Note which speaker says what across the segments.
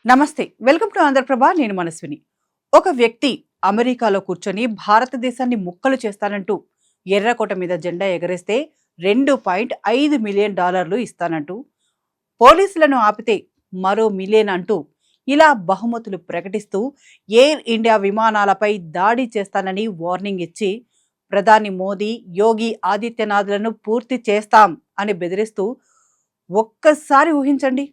Speaker 1: నమస్తే. Welcome to Andhraprabha. నేను మనస్విని. ఒక వ్యక్తి అమెరికాలో కూర్చొని భారతదేశాన్ని ముక్కలు చేస్తానంటూ ఎర్రకోట మీద జెండా ఎగరేస్తే $2.5 మిలియన్ ఇస్తానంటూ, పోలీసులను ఆపితే మరో మిలియన్ అంటూ ఇలా బహుమతులు ప్రకటిస్తూ ఎయిర్ ఇండియా విమానాలపై దాడి చేస్తానని వార్నింగ్ ఇచ్చి ప్రధాని మోదీ, యోగి ఆదిత్యనాథ్లను పూర్తి చేస్తాం అని బెదిరిస్తూ ఒక్కసారి ఊహించండి.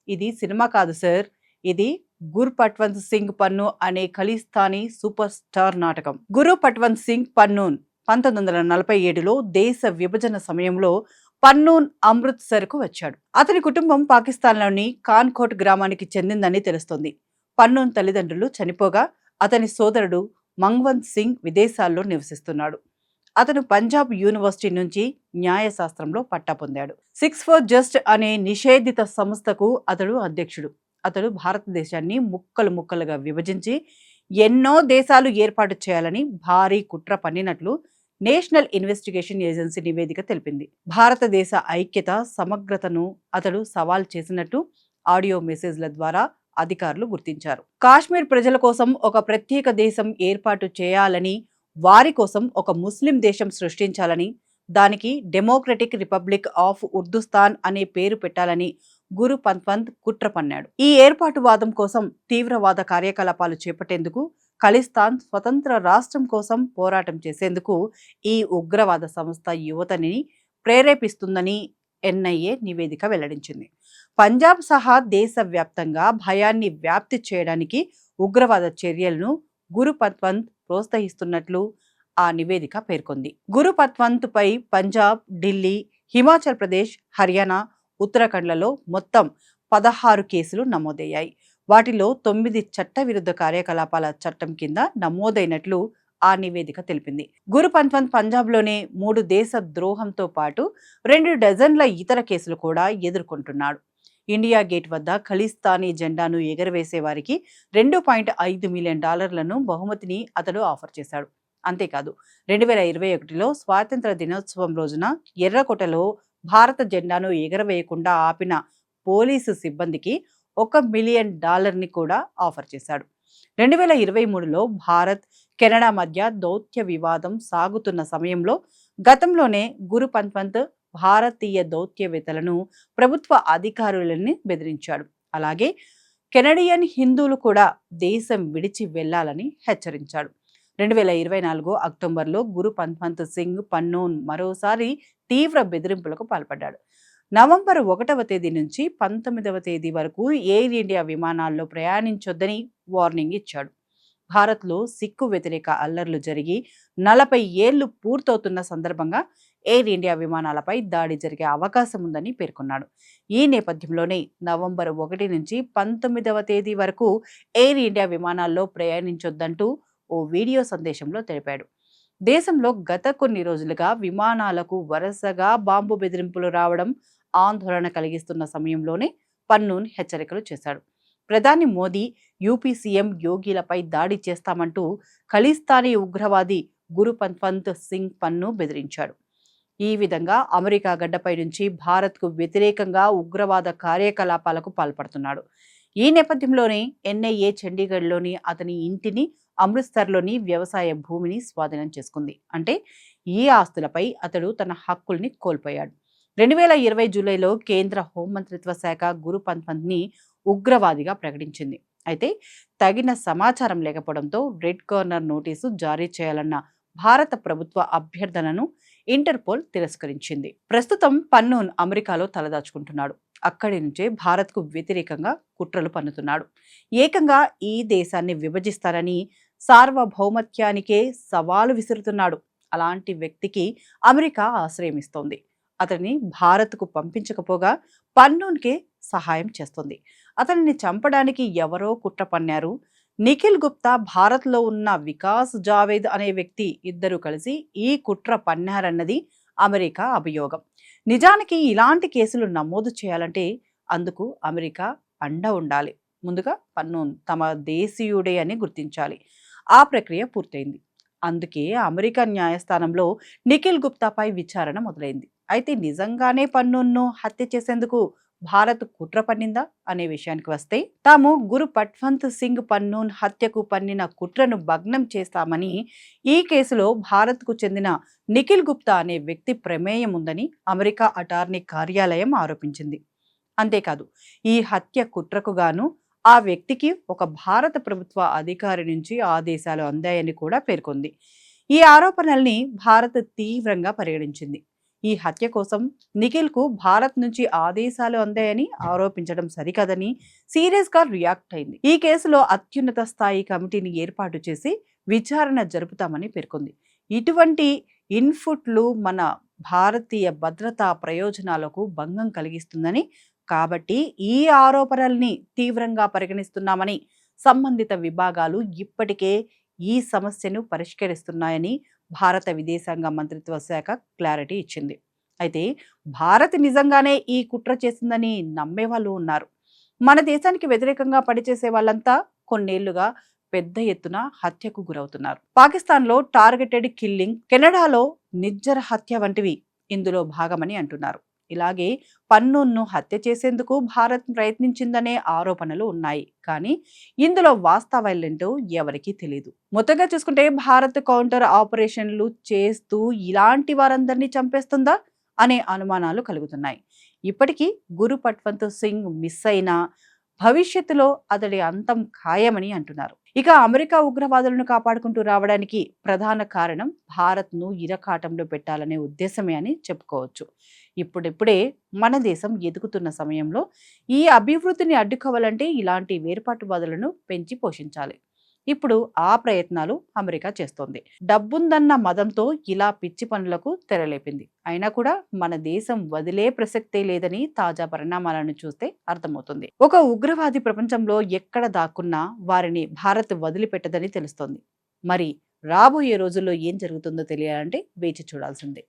Speaker 1: ఇది సినిమా కాదు సార్. ఇది గురు పట్వంత్ సింగ్ పన్ను అనే ఖలిస్తానీ సూపర్ స్టార్ నాటకం. గురు పట్వంత్ సింగ్ పన్నూన్ 1947లో దేశ విభజన సమయంలో పన్నూన్ అమృత్సర్కు వచ్చాడు. అతని కుటుంబం పాకిస్తాన్లోని కాన్కోట్ గ్రామానికి చెందిందని తెలుస్తోంది. పన్నూన్ తల్లిదండ్రులు చనిపోగా అతని సోదరుడు మంగ్వంత్ సింగ్ విదేశాల్లో నివసిస్తున్నాడు. అతను పంజాబ్ యూనివర్సిటీ నుంచి న్యాయశాస్త్రంలో పట్టా పొందాడు. 6 ఫర్ జస్ట్ అనే నిషేధిత సంస్థకు అతడు అధ్యక్షుడు. అతడు భారతదేశాన్ని ముక్కలు ముక్కలుగా విభజించి ఎన్నో దేశాలు ఏర్పాటు చేయాలని భారీ కుట్ర పన్నినట్లు నేషనల్ ఇన్వెస్టిగేషన్ ఏజెన్సీ నివేదిక తెలిపింది. భారతదేశ ఐక్యత, సమగ్రతను అతడు సవాల్ చేసినట్టు ఆడియో మెసేజ్ల ద్వారా అధికారులు గుర్తించారు. కాశ్మీర్ ప్రజల కోసం ఒక ప్రత్యేక దేశం ఏర్పాటు చేయాలని, వారి కోసం ఒక ముస్లిం దేశం సృష్టించాలని, దానికి డెమోక్రటిక్ రిపబ్లిక్ ఆఫ్ ఉర్దుస్తాన్ అనే పేరు పెట్టాలని గురు పట్వంత్ కుట్ర పన్నాడు. ఈ ఏర్పాటువాదం కోసం తీవ్రవాద కార్యకలాపాలు చేపట్టేందుకు, ఖలిస్తాన్ స్వతంత్ర రాష్ట్రం కోసం పోరాటం చేసేందుకు ఈ ఉగ్రవాద సంస్థ యువతని ప్రేరేపిస్తుందని ఎన్ఐఏ నివేదిక వెల్లడించింది. పంజాబ్ సహా దేశవ్యాప్తంగా భయాన్ని వ్యాప్తి చేయడానికి ఉగ్రవాద చర్యలను గురు పట్వంత్ ప్రోత్సహిస్తున్నట్లు ఆ నివేదిక పేర్కొంది. గురు పట్వంత్ పై పంజాబ్, ఢిల్లీ, హిమాచల్ ప్రదేశ్, హర్యానా, ఉత్తరాఖండ్లలో మొత్తం 16 కేసులు నమోదయ్యాయి. వాటిలో 9 చట్టవిరుద్ధ కార్యకలాపాల చట్టం కింద నమోదైనట్లు ఆ నివేదిక తెలిపింది. గురు పట్వంత్ పంజాబ్లోనే 3 దేశ ద్రోహంతో పాటు 2 డజన్ల ఇతర కేసులు కూడా ఎదుర్కొంటున్నాడు. ఇండియా గేట్ వద్ద ఖలిస్తానీ జెండాను ఎగరవేసే వారికి $2.5 మిలియన్ బహుమతిని అతడు ఆఫర్ చేశాడు. అంతేకాదు 2021లో స్వాతంత్ర దినోత్సవం రోజున ఎర్రకోటలో భారత జెండాను ఎగరవేయకుండా ఆపిన పోలీసు సిబ్బందికి $1 మిలియన్ కూడా ఆఫర్ చేశాడు. 2023లో భారత్, కెనడా మధ్య దౌత్య వివాదం సాగుతున్న సమయంలో గతంలోనే గురు పట్వంత్ భారతీయ దౌత్యవేత్తలను, ప్రభుత్వ అధికారులని బెదిరించాడు. అలాగే కెనడియన్ హిందువులు కూడా దేశం విడిచి వెళ్లాలని హెచ్చరించాడు. 2024 అక్టోబర్లో గురు పట్వంత్ సింగ్ పన్నూన్ మరోసారి తీవ్ర బెదిరింపులకు పాల్పడ్డాడు. నవంబర్ 1వ తేదీ నుంచి 19వ తేదీ వరకు ఎయిర్ ఇండియా విమానాల్లో ప్రయాణించొద్దని వార్నింగ్ ఇచ్చాడు. భారత్లో సిక్కు వ్యతిరేక అల్లర్లు జరిగి 40 ఏళ్లు పూర్తవుతున్న సందర్భంగా ఎయిర్ ఇండియా విమానాలపై దాడి జరిగే అవకాశం ఉందని పేర్కొన్నాడు. ఈ నేపథ్యంలోనే నవంబర్ 1 నుంచి 19వ తేదీ వరకు ఎయిర్ ఇండియా విమానాల్లో ప్రయాణించొద్దంటూ ఓ వీడియో సందేశంలో తెలిపాడు. దేశంలో గత కొన్ని రోజులుగా విమానాలకు వరుసగా బాంబు బెదిరింపులు రావడం ఆందోళన కలిగిస్తున్న సమయంలోనే పన్నూన్ హెచ్చరికలు చేశాడు. ప్రధాని మోదీ, యూపీ సీఎం యోగిలపై దాడి చేస్తామంటూ ఖలిస్తానీ ఉగ్రవాది గురు పట్వంత్ సింగ్ పన్ను బెదిరించాడు. ఈ విధంగా అమెరికా గడ్డపై నుంచి భారత్కు వ్యతిరేకంగా ఉగ్రవాద కార్యకలాపాలకు పాల్పడుతున్నాడు. ఈ నేపథ్యంలోనే ఎన్ఐఏ చండీగఢ్లోని అతని ఇంటిని, అమృత్సర్లోని వ్యవసాయ భూమిని స్వాధీనం చేసుకుంది. అంటే ఈ ఆస్తులపై అతడు తన హక్కుల్ని కోల్పోయాడు. 2020 జూలైలో కేంద్ర హోంమంత్రిత్వ శాఖ గురు పట్వంత్ని ఉగ్రవాదిగా ప్రకటించింది. అయితే తగిన సమాచారం లేకపోవడంతో రెడ్ కార్నర్ నోటీసు జారీ చేయాలన్న భారత ప్రభుత్వ అభ్యర్థనను ఇంటర్పోల్ తిరస్కరించింది. ప్రస్తుతం పన్నూన్ అమెరికాలో తలదాచుకుంటున్నాడు. అక్కడి నుంచే భారత్కు వ్యతిరేకంగా కుట్రలు పన్నుతున్నాడు. ఏకంగా ఈ దేశాన్ని విభజిస్తారని, సార్వభౌమత్యానికే సవాలు విసురుతున్నాడు. అలాంటి వ్యక్తికి అమెరికా ఆశ్రయం ఇస్తోంది. అతన్ని భారత్కు పంపించకపోగా పన్నూన్కే సహాయం చేస్తుంది. అతనిని చంపడానికి ఎవరో కుట్ర పన్నారు. నిఖిల్ గుప్తా, భారత్లో ఉన్న వికాస్ జావేద్ అనే వ్యక్తి ఇద్దరు కలిసి ఈ కుట్ర పన్నారన్నది అమెరికా అభియోగం. నిజానికి ఇలాంటి కేసులు నమోదు చేయాలంటే అందుకు అమెరికా అండ ఉండాలి. ముందుగా పన్నూన్ తమ దేశీయుడే అని గుర్తించాలి. ఆ ప్రక్రియ పూర్తయింది. అందుకే అమెరికా న్యాయస్థానంలో నిఖిల్ గుప్తాపై విచారణ మొదలైంది. అయితే నిజంగానే పన్నూన్ను హత్య చేసేందుకు భారత్ కుట్ర పన్నిందా అనే విషయానికి వస్తే, తాము గురు పట్వంత్ సింగ్ పన్నూన్ హత్యకు పన్నిన కుట్రను భగ్నం చేస్తామని ఈ కేసులో భారత్కు చెందిన నిఖిల్ గుప్తా అనే వ్యక్తి ప్రమేయం ఉందని అమెరికా అటార్నీ కార్యాలయం ఆరోపించింది. అంతేకాదు, ఈ హత్య కుట్రకు గాను ఆ వ్యక్తికి ఒక భారత ప్రభుత్వ అధికారి నుంచి ఆదేశాలు అందాయని కూడా పేర్కొంది. ఈ ఆరోపణల్ని భారత్ తీవ్రంగా పరిగణించింది. ఈ హత్య కోసం నిఖిల్కు భారత్ నుంచి ఆదేశాలు అందాయని ఆరోపించడం సరికాదని సీరియస్గా రియాక్ట్ అయింది. ఈ కేసులో అత్యున్నత స్థాయి కమిటీని ఏర్పాటు చేసి విచారణ జరుపుతామని పేర్కొంది. ఇటువంటి ఇన్పుట్లు మన భారతీయ భద్రతా ప్రయోజనాలకు భంగం కలిగిస్తుందని, కాబట్టి ఈ ఆరోపణల్ని తీవ్రంగా పరిగణిస్తున్నామని సంబంధిత విభాగాలు ఇప్పటికే ఈ సమస్యను పరిష్కరిస్తున్నాయని భారత విదేశాంగ మంత్రిత్వ శాఖ క్లారిటీ ఇచ్చింది. అయితే భారత్ నిజంగానే ఈ కుట్ర చేసిందని నమ్మే వాళ్ళు ఉన్నారు. మన దేశానికి వ్యతిరేకంగా పనిచేసే వాళ్ళంతా కొన్నేళ్లుగా పెద్ద ఎత్తున హత్యకు గురవుతున్నారు. పాకిస్తాన్లో టార్గెటెడ్ కిల్లింగ్, కెనడాలో నిర్జర హత్య వంటివి ఇందులో భాగమని అంటున్నారు. ఇలాగే పన్నూన్ను హత్య చేసేందుకు భారత్ ప్రయత్నించిందనే ఆరోపణలు ఉన్నాయి. కానీ ఇందులో వాస్తవాలేంటో ఎవరికీ తెలియదు. మొత్తంగా చూసుకుంటే భారత్ కౌంటర్ ఆపరేషన్లు చేస్తూ ఇలాంటి వారందరినీ చంపేస్తుందా అనే అనుమానాలు కలుగుతున్నాయి. ఇప్పటికీ గురు పట్వంత్ సింగ్ మిస్ అయినా భవిష్యత్తులో అతడి అంతం ఖాయమని అంటున్నారు. ఇక అమెరికా ఉగ్రవాదులను కాపాడుకుంటూ రావడానికి ప్రధాన కారణం భారత్ను ఇరకాటంలో పెట్టాలనే ఉద్దేశమే అని చెప్పుకోవచ్చు. ఇప్పుడిప్పుడే మన దేశం ఎదుగుతున్న సమయంలో ఈ అభివృద్ధిని అడ్డుకోవాలంటే ఇలాంటి వేర్పాటువాదులను పెంచి పోషించాలి. ఇప్పుడు ఆ ప్రయత్నాలు అమెరికా చేస్తోంది. డబ్బుందన్న మదంతో ఇలా పిచ్చి పనులకు తెరలేపింది. అయినా కూడా మన దేశం వదిలే ప్రసక్తే లేదని తాజా పరిణామాలను చూస్తే అర్థమవుతుంది. ఒక ఉగ్రవాది ప్రపంచంలో ఎక్కడ దాక్కున్నా వారిని భారత్ వదిలిపెట్టదని తెలుస్తోంది. మరి రాబోయే రోజుల్లో ఏం జరుగుతుందో తెలియాలంటే వేచి చూడాల్సిందే.